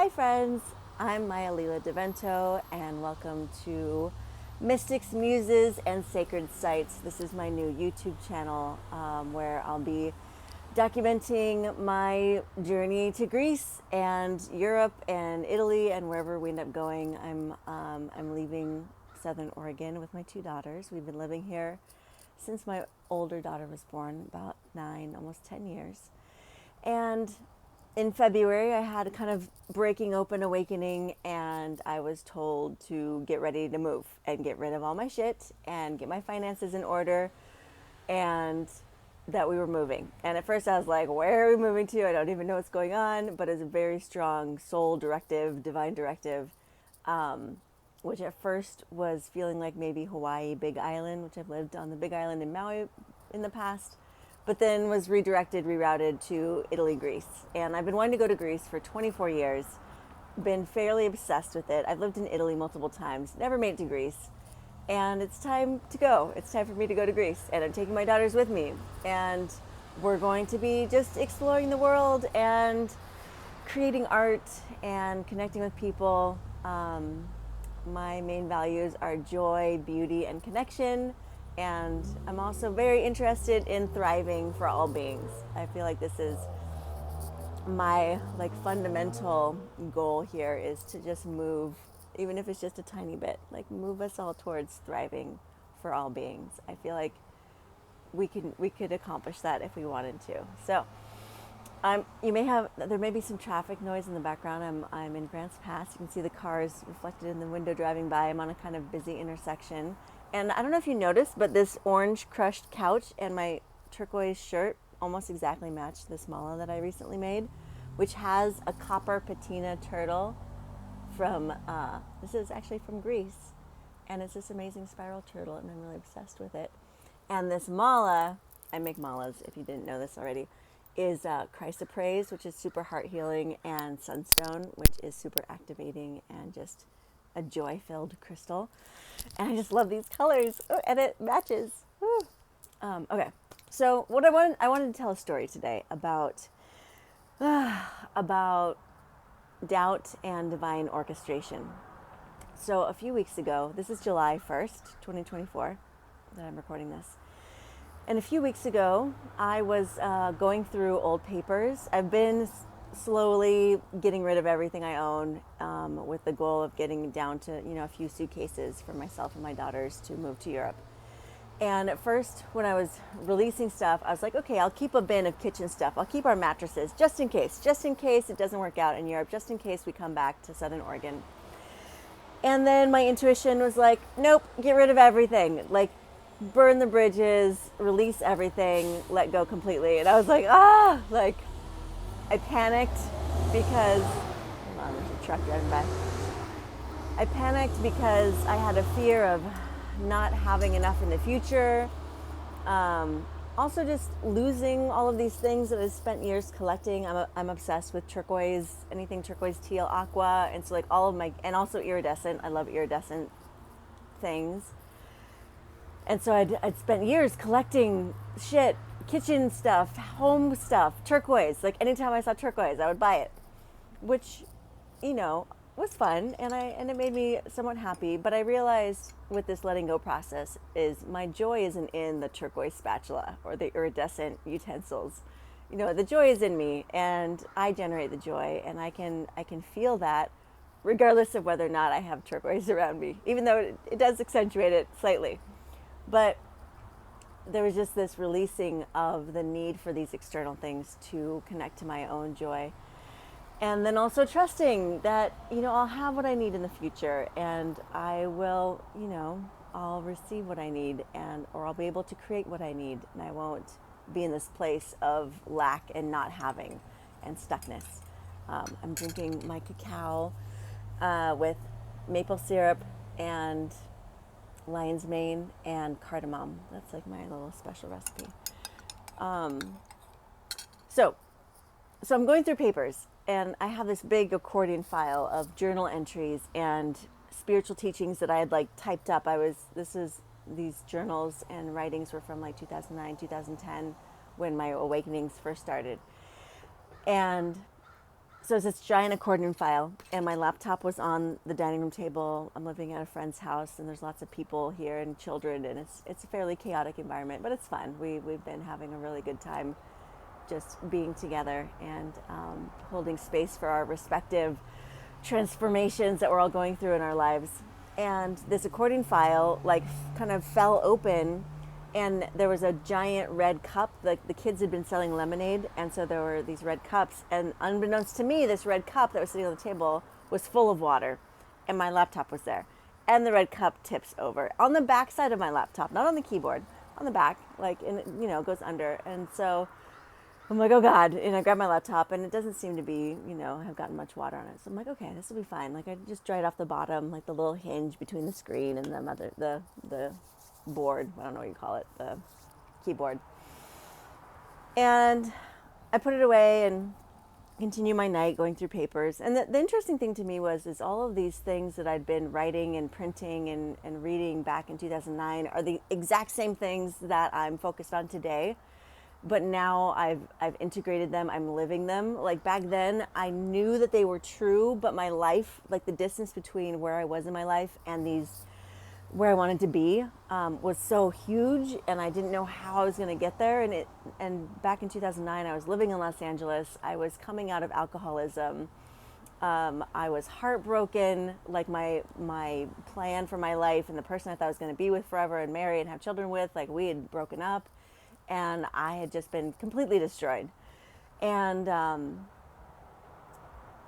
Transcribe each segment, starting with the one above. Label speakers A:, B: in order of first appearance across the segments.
A: Hi friends, I'm Maya Lila DeVento and welcome to Mystics, Muses, and Sacred Sites. This is my new YouTube channel where I'll be documenting my journey to Greece and Europe and Italy and wherever we end up going. I'm leaving Southern Oregon with my two daughters. We've been living here since my older daughter was born, about 9, almost 10 years. And in February, I had a kind of breaking open awakening, and I was told to get ready to move and get rid of all my shit and get my finances in order, and that we were moving. And at first, I was like, where are we moving to? I don't even know what's going on, but it's a very strong soul directive, divine directive, which at first was feeling like maybe Hawaii, Big Island, which I've lived on the Big Island in Maui in the past, but then was redirected, rerouted to Italy, Greece. And I've been wanting to go to Greece for 24 years, been fairly obsessed with it. I've lived in Italy multiple times, never made it to Greece. And it's time to go. It's time for me to go to Greece. And I'm taking my daughters with me. And we're going to be just exploring the world and creating art and connecting with people. My main values are joy, beauty, and connection. And I'm also very interested in thriving for all beings. I feel like this is my fundamental goal here, is to just move, even if it's just a tiny bit, move us all towards thriving for all beings. I feel like we could accomplish that if we wanted to. So there may be some traffic noise in the background. I'm in Grants Pass. You can see the cars reflected in the window driving by. I'm on a kind of busy intersection. And I don't know if you noticed, but this orange crushed couch and my turquoise shirt almost exactly match this mala that I recently made, which has a copper patina turtle from, this is actually from Greece. And it's this amazing spiral turtle, and I'm really obsessed with it. And this mala, I make malas if you didn't know this already, is chrysoprase, which is super heart healing, and sunstone, which is super activating and just a joy-filled crystal. And I just love these colors. Oh, and it matches. Okay, so I wanted to tell a story today about about doubt and divine orchestration. So a few weeks ago, this is July 1st, 2024, that I'm recording this. And a few weeks ago, I was going through old papers. I've been slowly getting rid of everything I own, with the goal of getting down to a few suitcases for myself and my daughters to move to Europe. And at first, when I was releasing stuff, I was like, okay, I'll keep a bin of kitchen stuff. I'll keep our mattresses just in case it doesn't work out in Europe, just in case we come back to Southern Oregon. And then my intuition was like, nope, get rid of everything. Burn the bridges, release everything, let go completely. And I was like, I panicked because, hold on, there's a truck driving by. I panicked because I had a fear of not having enough in the future. Also just losing all of these things that I've spent years collecting. I'm obsessed with turquoise, anything turquoise, teal, aqua. And so all of my, and also iridescent. I love iridescent things. And so I'd spent years collecting shit, kitchen stuff, home stuff, turquoise. Anytime I saw turquoise, I would buy it, which, was fun, and it made me somewhat happy. But I realized with this letting go process is my joy isn't in the turquoise spatula or the iridescent utensils. The joy is in me, and I generate the joy, and I can feel that regardless of whether or not I have turquoise around me, even though it does accentuate it slightly. But there was just this releasing of the need for these external things to connect to my own joy. And then also trusting that, I'll have what I need in the future, and I will, I'll receive what I need, or I'll be able to create what I need, and I won't be in this place of lack and not having and stuckness. I'm drinking my cacao with maple syrup and lion's mane and cardamom. That's my little special recipe. So I'm going through papers, and I have this big accordion file of journal entries and spiritual teachings that I had typed up. These journals and writings were from 2009, 2010, when my awakenings first started. And So it's this giant accordion file, and my laptop was on the dining room table. I'm living at a friend's house, and there's lots of people here and children, and it's a fairly chaotic environment, but it's fun. We've been having a really good time just being together and holding space for our respective transformations that we're all going through in our lives. And this accordion file like kind of fell open, and there was a giant red cup. Like the kids had been selling lemonade, and so there were these red cups, and unbeknownst to me, this red cup that was sitting on the table was full of water, and my laptop was there, and the red cup tips over on the back side of my laptop, not on the keyboard, on the back, like, and it, goes under. And so I'm like, oh God. And I grab my laptop, and it doesn't seem to be, have gotten much water on it. So I'm like, okay, this will be fine. Like I just dried off the bottom, like the little hinge between the screen and the board. I don't know what you call it, the keyboard. And I put it away and continue my night going through papers. And the interesting thing to me is all of these things that I'd been writing and printing and reading back in 2009 are the exact same things that I'm focused on today. But now I've integrated them. I'm living them. Like back then, I knew that they were true, but my life, like the distance between where I was in my life and where I wanted to be, was so huge, and I didn't know how I was going to get there. And back in 2009, I was living in Los Angeles. I was coming out of alcoholism. I was heartbroken. Like my plan for my life and the person I thought I was going to be with forever and marry and have children with, like we had broken up. And I had just been completely destroyed, and I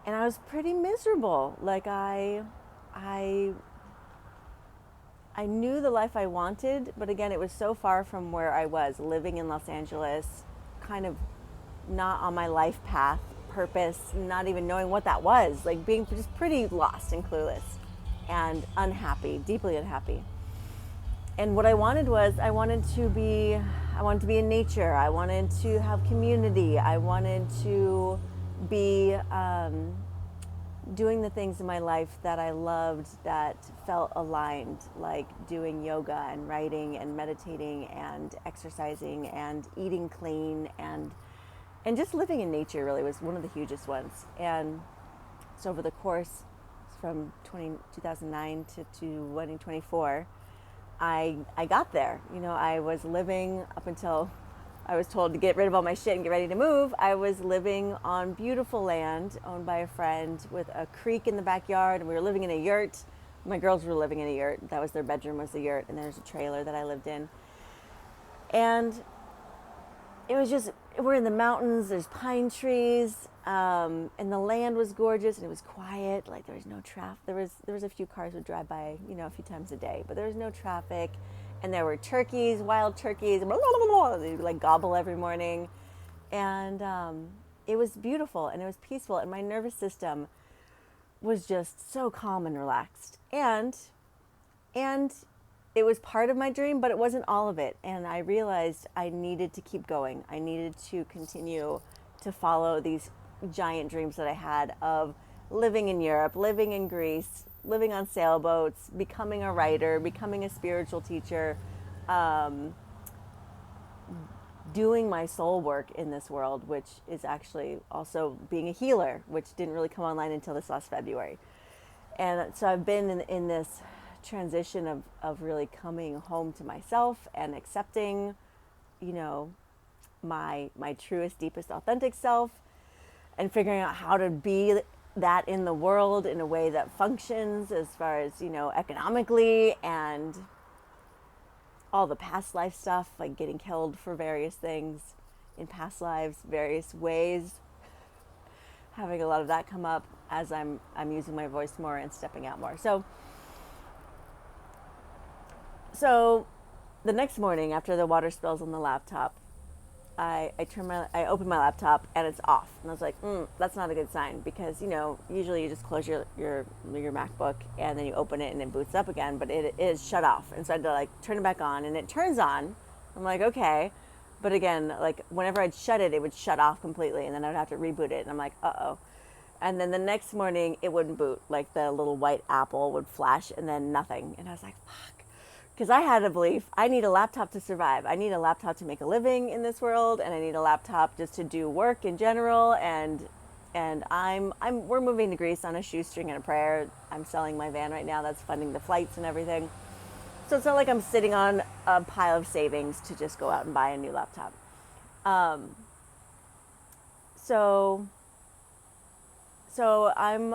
A: was pretty miserable. Like I knew the life I wanted, but again, it was so far from where I was living in Los Angeles, kind of not on my life path, purpose, not even knowing what that was. Like being just pretty lost and clueless, and unhappy, deeply unhappy. And what I wanted to be in nature. I wanted to have community. I wanted to be doing the things in my life that I loved, that felt aligned, like doing yoga and writing and meditating and exercising and eating clean and just living in nature really was one of the hugest ones. And so over the course from 2009 to 2024, I got there. I was living up until I was told to get rid of all my shit and get ready to move. I was living on beautiful land owned by a friend with a creek in the backyard, and we were living in a yurt. My girls were living in a yurt. That was their bedroom, was the yurt, and there's a trailer that I lived in. And it was just, we're in the mountains, there's pine trees, and the land was gorgeous, and it was quiet. Like there was no traffic. There was a few cars would drive by, a few times a day, but there was no traffic. And there were turkeys, wild turkeys, blah, blah, blah, blah. They would like gobble every morning. And it was beautiful, and it was peaceful, and my nervous system was just so calm and relaxed. And it was part of my dream, but it wasn't all of it. And I realized I needed to keep going. I needed to continue to follow these giant dreams that I had of living in Europe, living in Greece, living on sailboats, becoming a writer, becoming a spiritual teacher, doing my soul work in this world, which is actually also being a healer, which didn't really come online until this last February. And so I've been in this transition of really coming home to myself and accepting, my truest, deepest, authentic self, and figuring out how to be that in the world in a way that functions as far as, economically, and all the past life stuff, like getting killed for various things in past lives, various ways, having a lot of that come up as I'm using my voice more and stepping out more. So the next morning after the water spills on the laptop, I open my laptop and it's off, and I was like, that's not a good sign, because usually you just close your MacBook and then you open it and it boots up again, but it is shut off, and so I had to turn it back on, and it turns on. I'm like, okay, but again, whenever I'd shut it, it would shut off completely, and then I'd have to reboot it, and I'm like, uh-oh. And then the next morning it wouldn't boot, the little white apple would flash and then nothing, and I was like, fuck. Because I had a belief, I need a laptop to survive. I need a laptop to make a living in this world, and I need a laptop just to do work in general. And And we're moving to Greece on a shoestring and a prayer. I'm selling my van right now. That's funding the flights and everything. So it's not like I'm sitting on a pile of savings to just go out and buy a new laptop. Um, so I'm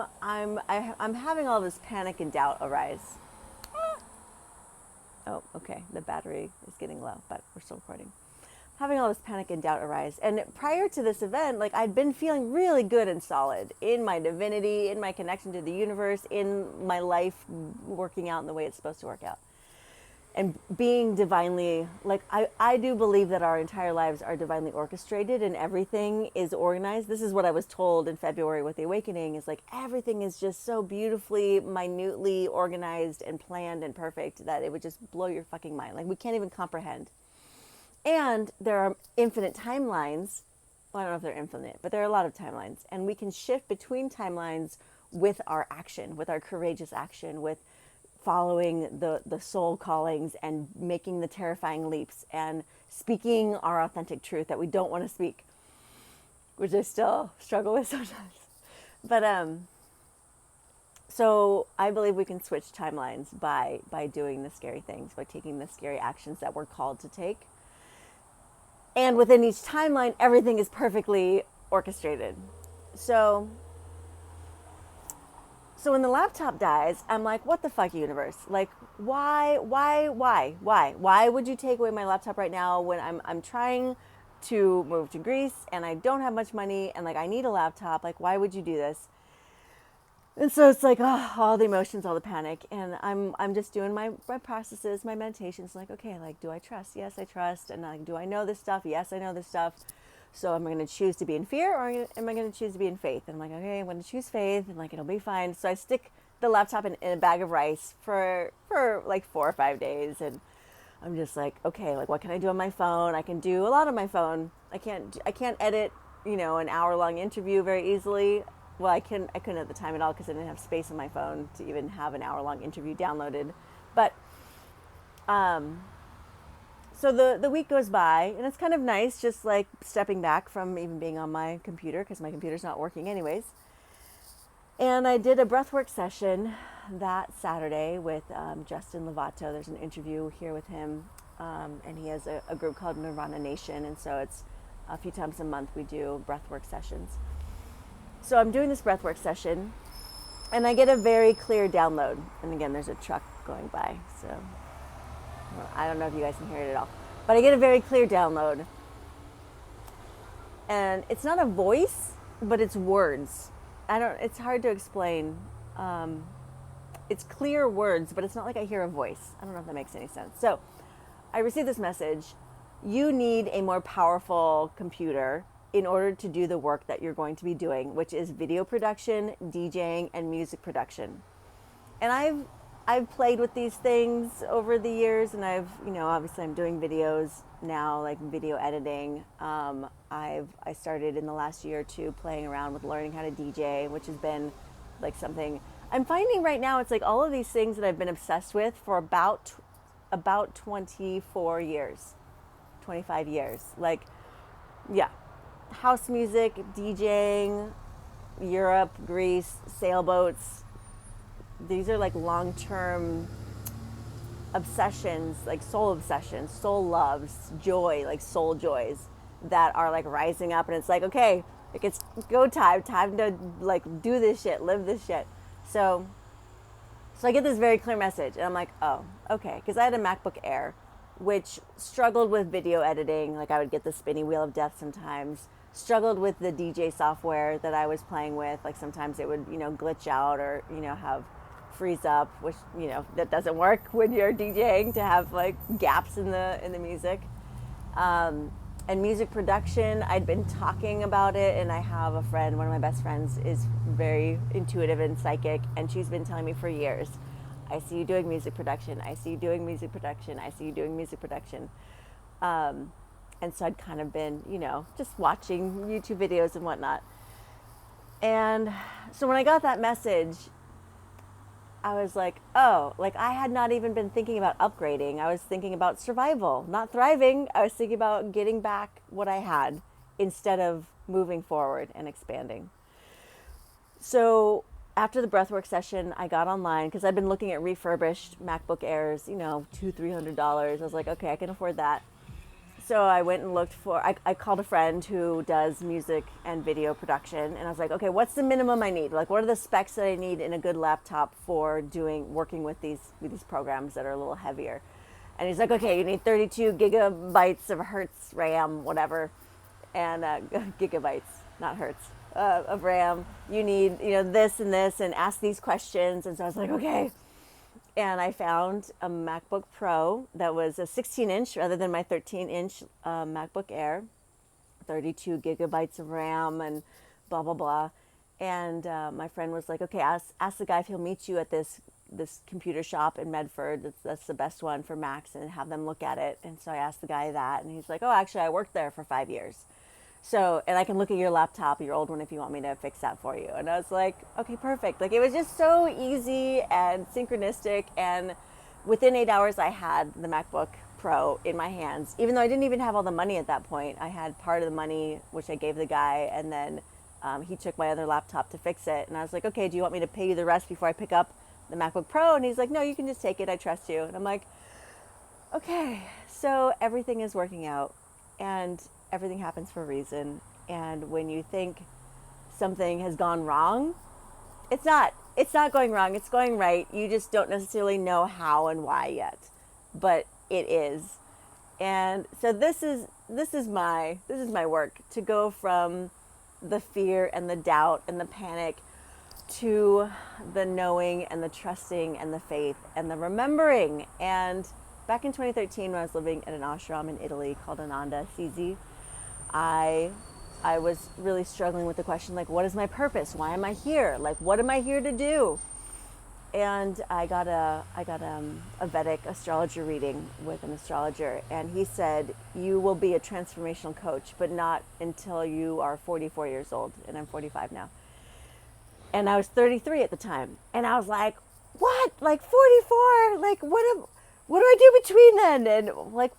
A: having all this panic and doubt arise. Oh, okay. The battery is getting low, but we're still recording. Having all this panic and doubt arise. And prior to this event, like I'd been feeling really good and solid in my divinity, in my connection to the universe, in my life working out in the way it's supposed to work out. And being divinely, like I do believe that our entire lives are divinely orchestrated and everything is organized. This is what I was told in February with the awakening, is like everything is just so beautifully, minutely organized and planned and perfect that it would just blow your fucking mind. Like we can't even comprehend. And there are infinite timelines. Well, I don't know if they're infinite, but there are a lot of timelines. And we can shift between timelines with our action, with our courageous action, with following the soul callings and making the terrifying leaps and speaking our authentic truth that we don't want to speak, which I still struggle with sometimes. But so I believe we can switch timelines by doing the scary things, by taking the scary actions that we're called to take. And within each timeline, everything is perfectly orchestrated. So when the laptop dies, I'm like, what the fuck, universe? Like, why would you take away my laptop right now when I'm trying to move to Greece and I don't have much money and like I need a laptop? Like, why would you do this? And so it's like, oh, all the emotions, all the panic, and I'm just doing my processes, my meditations. Like, okay, like, do I trust? Yes, I trust. And like, do I know this stuff? Yes, I know this stuff. So am I going to choose to be in fear, or am I going to choose to be in faith? And I'm like, okay, I'm going to choose faith, and like it'll be fine. So I stick the laptop in a bag of rice for like 4 or 5 days, and I'm just like, okay, like what can I do on my phone? I can do a lot on my phone. I can't edit, an hour-long interview very easily. Well, I couldn't at the time at all because I didn't have space on my phone to even have an hour-long interview downloaded. But so the week goes by, and it's kind of nice just like stepping back from even being on my computer because my computer's not working anyways. And I did a breathwork session that Saturday with Justin Lovato. There's an interview here with him, and he has a group called Nirvana Nation, and so it's a few times a month we do breathwork sessions. So I'm doing this breathwork session, and I get a very clear download. And again, there's a truck going by, so I don't know if you guys can hear it at all. But I get a very clear download. And it's not a voice, but it's words. It's hard to explain. It's clear words, but it's not like I hear a voice. I don't know if that makes any sense. So I received this message. You need a more powerful computer in order to do the work that you're going to be doing, which is video production, DJing, and music production. And I've played with these things over the years, and obviously I'm doing videos now, like video editing. I started in the last year or two playing around with learning how to DJ, which has been like something I'm finding right now. It's like all of these things that I've been obsessed with for about 24 years, 25 years. Like, yeah. House music, DJing, Europe, Greece, sailboats. These are like long-term obsessions, like soul obsessions, soul loves, joy, like soul joys that are like rising up. And it's like, okay, like it's go time to like do this shit, live this shit. So I get this very clear message, and I'm like, oh, okay. Because I had a MacBook Air, which struggled with video editing. Like I would get the spinning wheel of death sometimes. Struggled with the DJ software that I was playing with. Like sometimes it would, glitch out or, have freeze up, which, that doesn't work when you're DJing, to have like gaps in the music. And music production, I'd been talking about it, and I have a friend, one of my best friends is very intuitive and psychic, and she's been telling me for years, I see you doing music production. I see you doing music production. I see you doing music production. And so I'd kind of been, just watching YouTube videos and whatnot. And so when I got that message, I was like, oh, like I had not even been thinking about upgrading. I was thinking about survival, not thriving. I was thinking about getting back what I had instead of moving forward and expanding. So after the breathwork session, I got online because I've been looking at refurbished MacBook Airs, $200-$300. I was like, okay, I can afford that. So I went and looked for, I called a friend who does music and video production, and I was like, okay, what's the minimum I need? Like, what are the specs that I need in a good laptop for working with these programs that are a little heavier? And he's like, okay, you need 32 gigabytes of hertz RAM, whatever, and gigabytes, not hertz, of RAM. You need, this and this, and ask these questions. And so I was like, okay. And I found a MacBook Pro that was a 16-inch rather than my 13-inch MacBook Air, 32 gigabytes of RAM and blah, blah, blah. And my friend was like, okay, ask the guy if he'll meet you at this computer shop in Medford. That's the best one for Macs, and have them look at it. And so I asked the guy that, and he's like, oh, actually, I worked there for 5 years. So, and I can look at your laptop, your old one, if you want me to fix that for you. And I was like, okay, perfect. Like, it was just so easy and synchronistic. And within 8 hours, I had the MacBook Pro in my hands. Even though I didn't even have all the money at that point, I had part of the money, which I gave the guy. And then he took my other laptop to fix it. And I was like, okay, do you want me to pay you the rest before I pick up the MacBook Pro? And he's like, no, you can just take it. I trust you. And I'm like, okay. So everything is working out. And everything happens for a reason. And when you think something has gone wrong, it's not going wrong. It's going right. You just don't necessarily know how and why yet, but it is. And so this is my work, to go from the fear and the doubt and the panic to the knowing and the trusting and the faith and the remembering. And back in 2013, when I was living at an ashram in Italy called Ananda CZ, I was really struggling with the question, like, what is my purpose? Why am I here? Like, what am I here to do? And I got a Vedic astrologer reading with an astrologer, and he said, you will be a transformational coach, but not until you are 44 years old, and I'm 45 now. And I was 33 at the time, and I was like, what? Like 44? Like, what do I do between then? And like,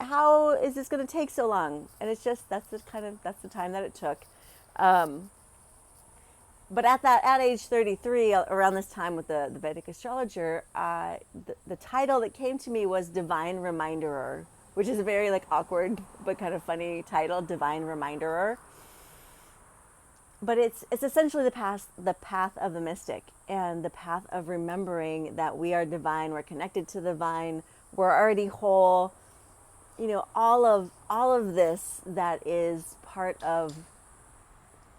A: how is this going to take so long? And it's just, that's the time that it took. But at age 33, around this time with the Vedic astrologer, the title that came to me was Divine Reminderer, which is a very like awkward but kind of funny title, Divine Reminderer. But it's essentially the path of the mystic, and the path of remembering that we are divine, we're connected to the divine, we're already whole. All of this that is part of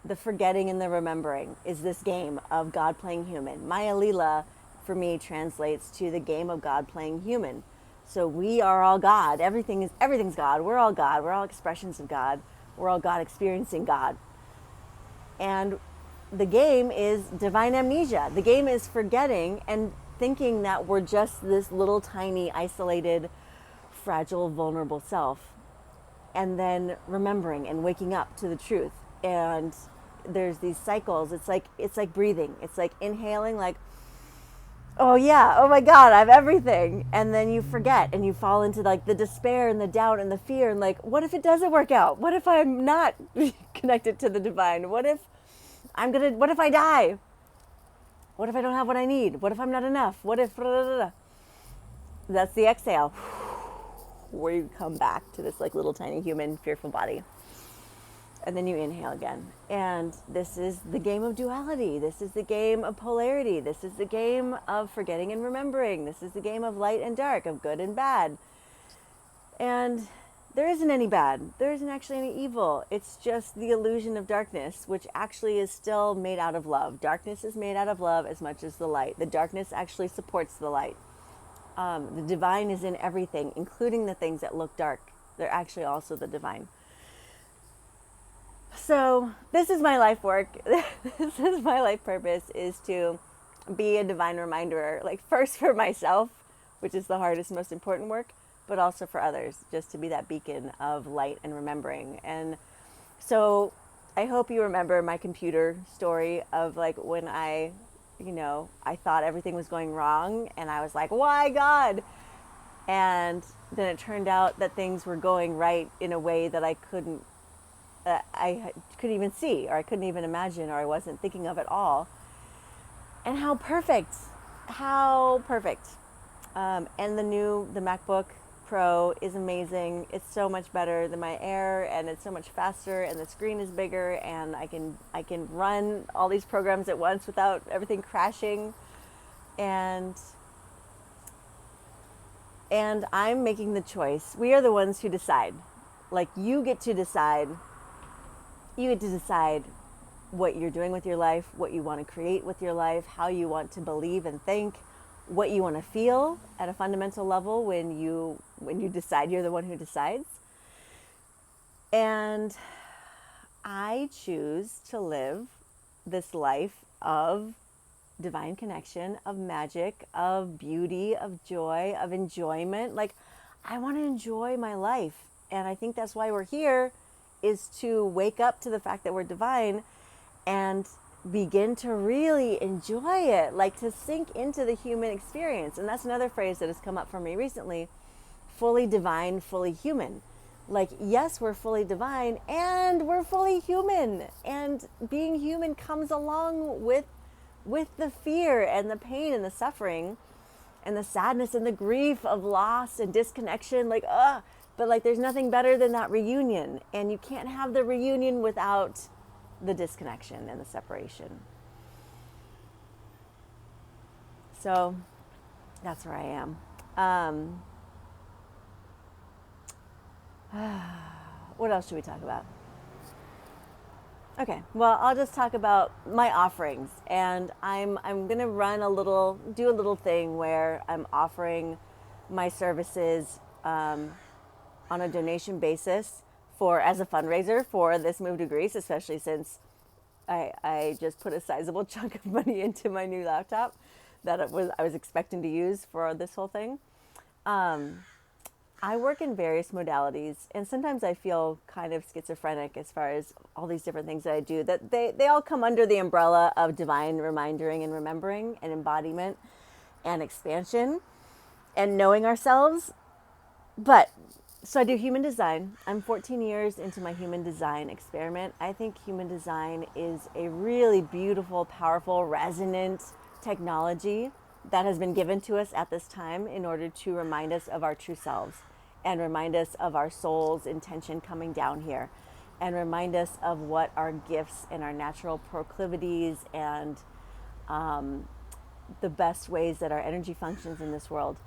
A: the forgetting and the remembering is this game of God playing human. Maya Lila, for me, translates to the game of God playing human. So we are all God. Everything's God. We're all God. We're all expressions of God. We're all God experiencing God. And the game is divine amnesia. The game is forgetting and thinking that we're just this little tiny, isolated, fragile, vulnerable self. And then remembering and waking up to the truth. And there's these cycles. It's like breathing. It's like inhaling, like, oh yeah, oh my God, I have everything. And then you forget and you fall into like the despair and the doubt and the fear. And like, what if it doesn't work out? What if I'm not connected to the divine? What if I die? What if I don't have what I need? What if I'm not enough? What if, that's the exhale, where you come back to this like little tiny human fearful body. And then you inhale again. And this is the game of duality. This is the game of polarity. This is the game of forgetting and remembering. This is the game of light and dark, of good and bad. And there isn't any bad. There isn't actually any evil. It's just the illusion of darkness, which actually is still made out of love. Darkness is made out of love as much as the light. The darkness actually supports the light. The divine is in everything, including the things that look dark. They're actually also the divine. So this is my life work. This is my life purpose, is to be a divine reminder, like first for myself, which is the hardest, most important work, but also for others, just to be that beacon of light and remembering. And so I hope you remember my computer story of like when I thought everything was going wrong and I was like, why God? And then it turned out that things were going right in a way that I couldn't I couldn't even see, or I couldn't even imagine, or I wasn't thinking of at all. And how perfect. And the MacBook Pro is amazing. It's so much better than my Air, and it's so much faster, and the screen is bigger, and I can run all these programs at once without everything crashing. And I'm making the choice. We are the ones who decide. Like, you get to decide. You get to decide what you're doing with your life, what you want to create with your life, how you want to believe and think, what you want to feel at a fundamental level when you decide. You're the one who decides. And I choose to live this life of divine connection, of magic, of beauty, of joy, of enjoyment. Like, I want to enjoy my life. And I think that's why we're here, is to wake up to the fact that we're divine and begin to really enjoy it, like to sink into the human experience. And that's another phrase that has come up for me recently: fully divine, fully human. Like, yes, we're fully divine and we're fully human. And being human comes along with the fear and the pain and the suffering and the sadness and the grief of loss and disconnection. Like, but like, there's nothing better than that reunion. And you can't have the reunion without the disconnection and the separation. So that's where I am. What else should we talk about? Okay, well, I'll just talk about my offerings, and I'm gonna do a little thing where I'm offering my services on a donation basis as a fundraiser for this move to Greece, especially since I just put a sizable chunk of money into my new laptop that I was expecting to use for this whole thing. I work in various modalities, and sometimes I feel kind of schizophrenic as far as all these different things that I do, that they all come under the umbrella of divine reminding and remembering and embodiment and expansion and knowing ourselves. But so I do human design. I'm 14 years into my human design experiment. I think human design is a really beautiful, powerful, resonant technology that has been given to us at this time in order to remind us of our true selves, and remind us of our soul's intention coming down here, and remind us of what our gifts and our natural proclivities and the best ways that our energy functions in this world.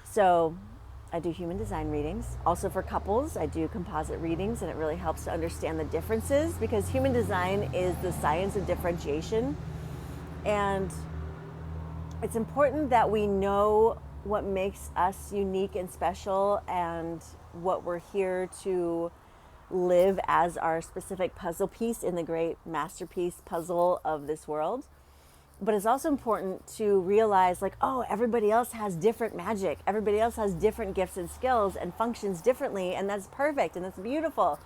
A: So I do human design readings. Also for couples, I do composite readings, and it really helps to understand the differences, because human design is the science of differentiation. And it's important that we know what makes us unique and special, and what we're here to live as our specific puzzle piece in the great masterpiece puzzle of this world. But it's also important to realize, like, oh, everybody else has different magic. Everybody else has different gifts and skills and functions differently, and that's perfect, and it's beautiful,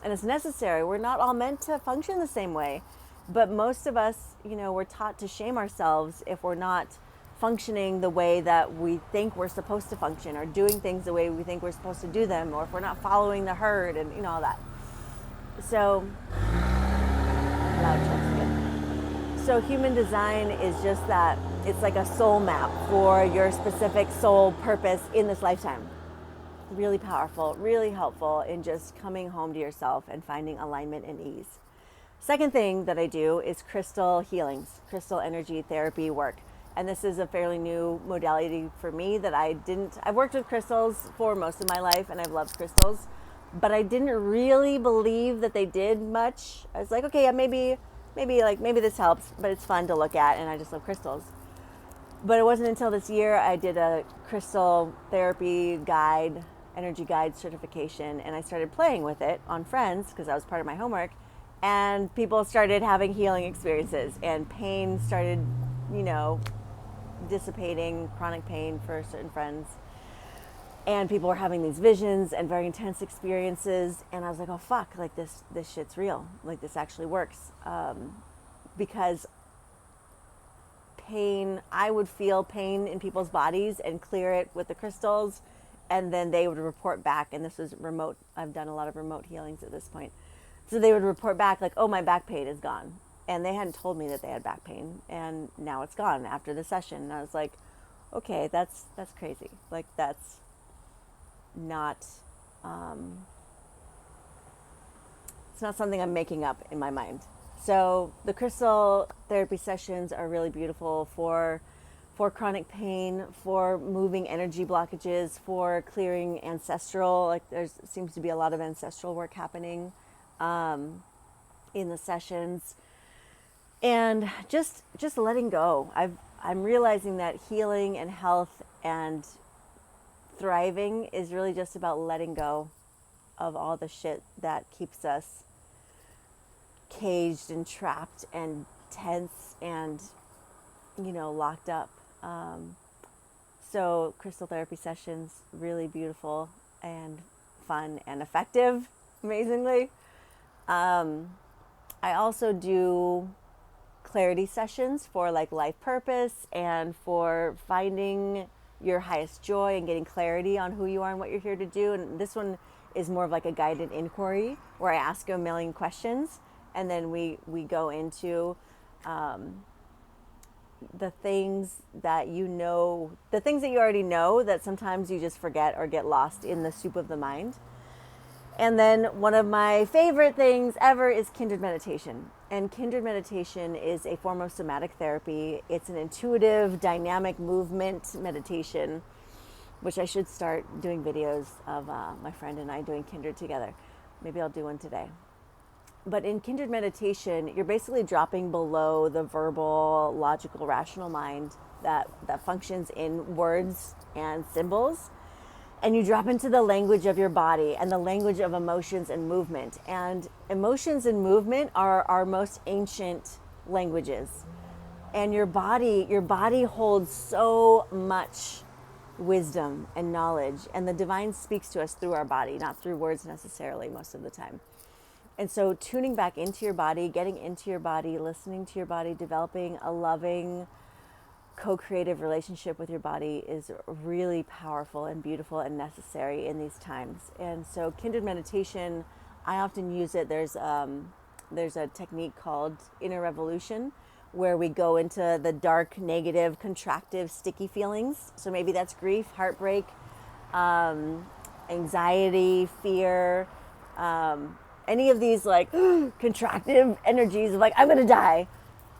A: and it's necessary. We're not all meant to function the same way. But most of us, we're taught to shame ourselves if we're not functioning the way that we think we're supposed to function, or doing things the way we think we're supposed to do them, or if we're not following the herd, and all that. So, loud trucks again. So human design is just that. It's like a soul map for your specific soul purpose in this lifetime. Really powerful, really helpful in just coming home to yourself and finding alignment and ease. Second thing that I do is crystal healings, crystal energy therapy work. And this is a fairly new modality for me that I've worked with crystals for most of my life, and I've loved crystals, but I didn't really believe that they did much. I was like, okay, maybe this helps, but it's fun to look at, and I just love crystals. But it wasn't until this year I did a crystal therapy guide, energy guide certification, and I started playing with it on friends because that was part of my homework. And people started having healing experiences, and pain started, dissipating, chronic pain for certain friends. And people were having these visions and very intense experiences. And I was like, oh, fuck, like this shit's real. Like, this actually works. Because pain, I would feel pain in people's bodies and clear it with the crystals. And then they would report back. And this was remote. I've done a lot of remote healings at this point. So they would report back like, oh, my back pain is gone. And they hadn't told me that they had back pain, and now it's gone after the session. And I was like, okay, that's crazy. Like, that's not, it's not something I'm making up in my mind. So the crystal therapy sessions are really beautiful for chronic pain, for moving energy blockages, for clearing ancestral. Like, there seems to be a lot of ancestral work happening in the sessions. And just letting go. I'm realizing that healing and health and thriving is really just about letting go of all the shit that keeps us caged and trapped and tense and, locked up. So crystal therapy sessions, really beautiful and fun and effective, amazingly. I also do clarity sessions for like life purpose and for finding your highest joy and getting clarity on who you are and what you're here to do. And this one is more of like a guided inquiry where I ask you a million questions, and then we go into the things that the things that you already know that sometimes you just forget or get lost in the soup of the mind. And then one of my favorite things ever is kindred meditation. And kindred meditation is a form of somatic therapy. It's an intuitive, dynamic movement meditation, which I should start doing videos of my friend and I doing kindred together. Maybe I'll do one today. But in kindred meditation, you're basically dropping below the verbal, logical, rational mind that functions in words and symbols. And you drop into the language of your body and the language of emotions and movement. And emotions and movement are our most ancient languages. And your body holds so much wisdom and knowledge. And the divine speaks to us through our body, not through words necessarily most of the time. And so tuning back into your body, getting into your body, listening to your body, developing a loving, co-creative relationship with your body is really powerful and beautiful and necessary in these times. And so kindred meditation, I often use it. There's a technique called inner revolution where we go into the dark, negative, contractive, sticky feelings. So maybe that's grief, heartbreak, anxiety, fear, any of these like contractive energies of like, I'm gonna die.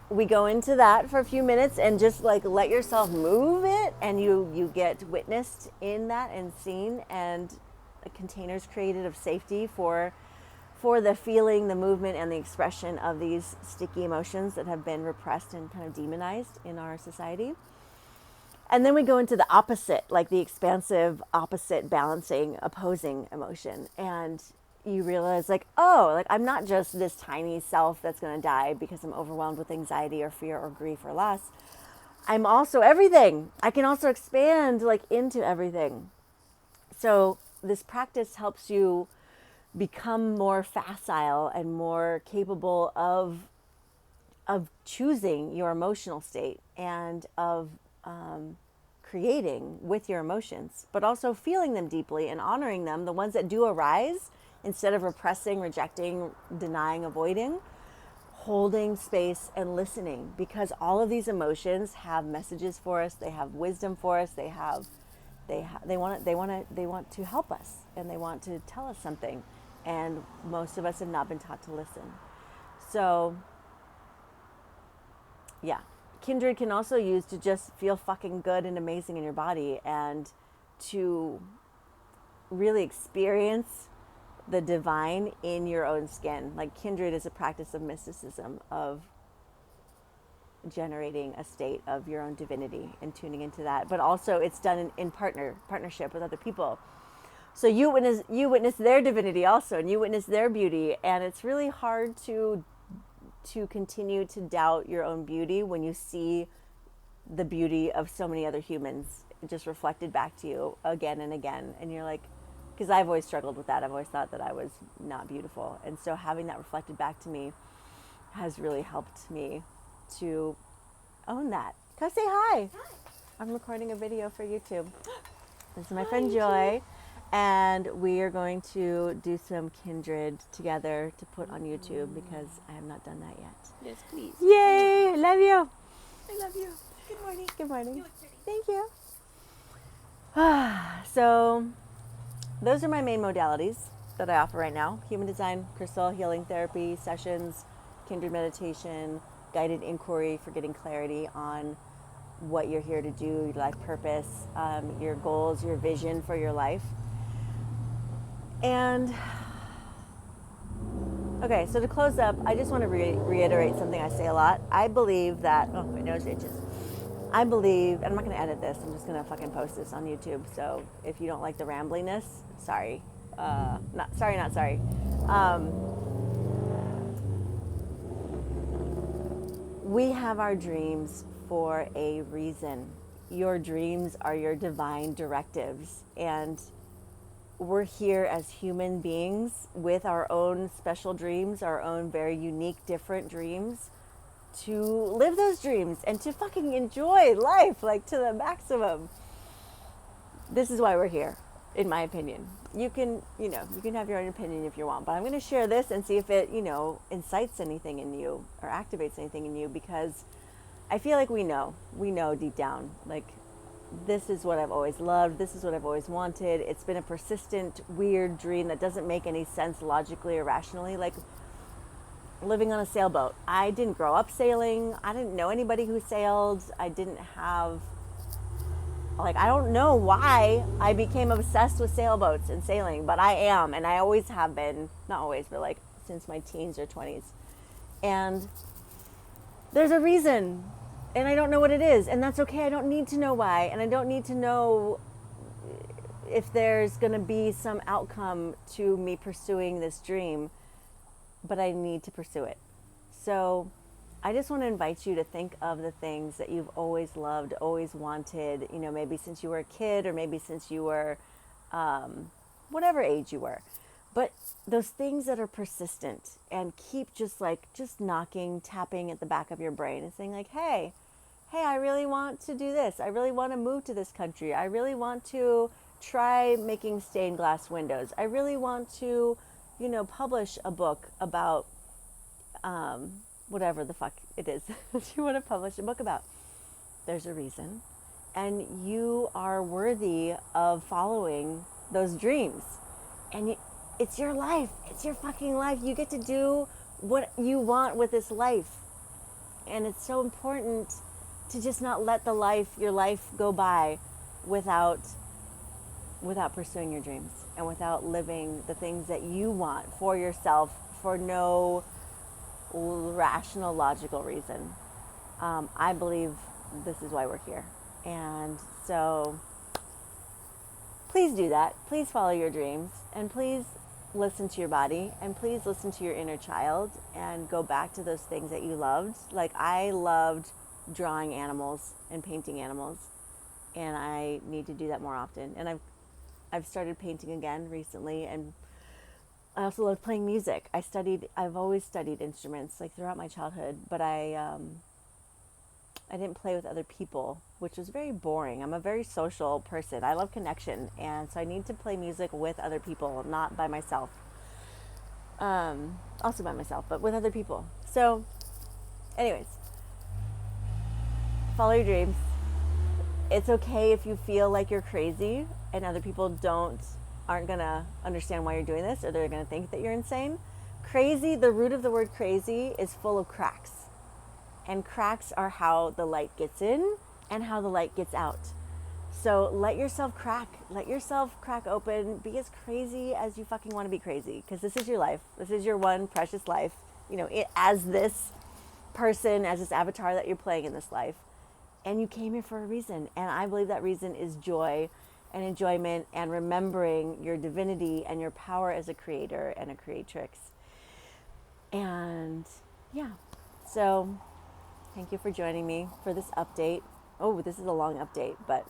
A: We go into that for a few minutes and just like let yourself move it, and you get witnessed in that and seen, and containers created of safety for the feeling, the movement, and the expression of these sticky emotions that have been repressed and kind of demonized in our society. And then we go into the opposite, like the expansive, opposite, balancing, opposing emotion. And you realize like, oh, like I'm not just this tiny self that's going to die because I'm overwhelmed with anxiety or fear or grief or loss. I'm also everything. I can also expand like into everything. So this practice helps you become more facile and more capable of choosing your emotional state and of creating with your emotions, but also feeling them deeply and honoring them, the ones that do arise, instead of repressing, rejecting, denying, avoiding, holding space and listening, because all of these emotions have messages for us. They have wisdom for us. They want to help us, and they want to tell us something. And most of us have not been taught to listen. So yeah, kindred can also use to just feel fucking good and amazing in your body, and to really experience the divine in your own skin. Like kindred is a practice of mysticism, of generating a state of your own divinity and tuning into that. But also it's done in partnership with other people. So you witness their divinity also, and you witness their beauty. And it's really hard to continue to doubt your own beauty when you see the beauty of so many other humans just reflected back to you again and again. And you're like, because I've always struggled with that. I've always thought that I was not beautiful. And so having that reflected back to me has really helped me to own that. Come say hi. Hi. I'm recording a video for YouTube. This is my friend Joy. And we are going to do some Kindred together to put on YouTube because I have not done that yet.
B: Yes, please.
A: Yay! Love you.
B: I love you. Good morning.
A: Good morning.
B: You look pretty.
A: Thank you. So, those are my main modalities that I offer right now: human design, crystal healing therapy sessions, Kindred meditation, guided inquiry for getting clarity on what you're here to do, your life purpose, your goals, your vision for your life. And okay, so to close up, I just want to reiterate something I say a lot. I believe that, oh, my nose itches. I believe, and I'm not going to edit this, I'm just going to fucking post this on YouTube. So if you don't like the rambliness, sorry. Not sorry. We have our dreams for a reason. Your dreams are your divine directives. And we're here as human beings with our own special dreams, our own very unique, different dreams, to live those dreams and to fucking enjoy life like to the maximum. This is why we're here, in my opinion. You can have your own opinion if you want, but I'm going to share this and see if it, incites anything in you or activates anything in you, because I feel like we know deep down, like, this is what I've always loved. This is what I've always wanted. It's been a persistent, weird dream that doesn't make any sense logically or rationally. Like living on a sailboat. I didn't grow up sailing. I didn't know anybody who sailed. I don't know why I became obsessed with sailboats and sailing, but I am, and I always have been. Not always, but like since my teens or 20s. And there's a reason. And I don't know what it is, and that's okay. I don't need to know why, and I don't need to know if there's going to be some outcome to me pursuing this dream, but I need to pursue it. So I just want to invite you to think of the things that you've always loved, always wanted, maybe since you were a kid, or maybe since you were whatever age you were. But those things that are persistent and keep just tapping at the back of your brain and saying like, hey, I really want to do this. I really want to move to this country. I really want to try making stained glass windows. I really want to, publish a book about whatever the fuck it is that you want to publish a book about. There's a reason. And you are worthy of following those dreams. And it's your life. It's your fucking life. You get to do what you want with this life. And it's so important to just not let your life go by without pursuing your dreams and without living the things that you want for yourself for no rational, logical reason. I believe this is why we're here. And so please do that. Please follow your dreams, and please listen to your body, and please listen to your inner child and go back to those things that you loved. Like I loved drawing animals and painting animals, and I need to do that more often. And I've started painting again recently, and I also love playing music. I've always studied instruments like throughout my childhood, but I didn't play with other people, which was very boring. I'm a very social person. I love connection, and so I need to play music with other people, not by myself. Also by myself, but with other people. So, anyways, follow your dreams. It's okay if you feel like you're crazy and other people aren't gonna understand why you're doing this, or they're gonna think that you're insane. Crazy, the root of the word crazy is full of cracks. And cracks are how the light gets in and how the light gets out. So let yourself crack. Let yourself crack open. Be as crazy as you fucking want to be crazy, because this is your life. This is your one precious life. As this person, as this avatar that you're playing in this life. And you came here for a reason. And I believe that reason is joy and enjoyment and remembering your divinity and your power as a creator and a creatrix. And yeah, so thank you for joining me for this update. Oh, this is a long update, but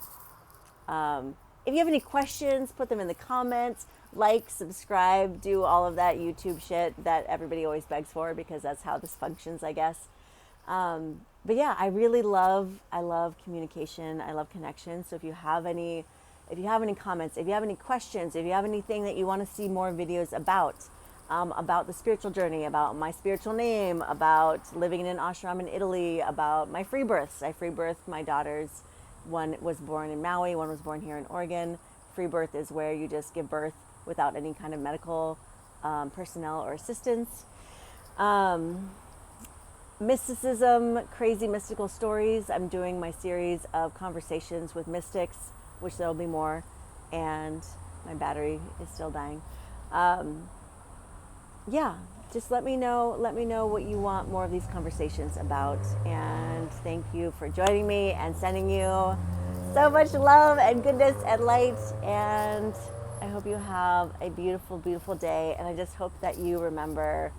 A: if you have any questions, put them in the comments. Like, subscribe, do all of that YouTube shit that everybody always begs for, because that's how this functions, I guess. But yeah, I love communication. I love connection. So if you have any if you have any comments, if you have any questions, if you have anything that you want to see more videos about the spiritual journey, about my spiritual name, about living in an ashram in Italy, about my free births. I free birthed my daughters. One was born in Maui, one was born here in Oregon. Free birth is where you just give birth without any kind of medical personnel or assistance. Mysticism, crazy mystical stories. I'm doing my series of conversations with mystics, which there'll be more, and my battery is still dying. Yeah, just let me know what you want more of these conversations about. And thank you for joining me and sending you so much love and goodness and light. And I hope you have a beautiful, beautiful day. And I just hope that you remember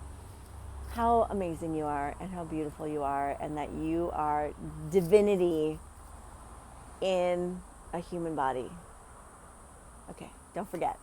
A: how amazing you are and how beautiful you are, and that you are divinity in a human body. Okay, don't forget.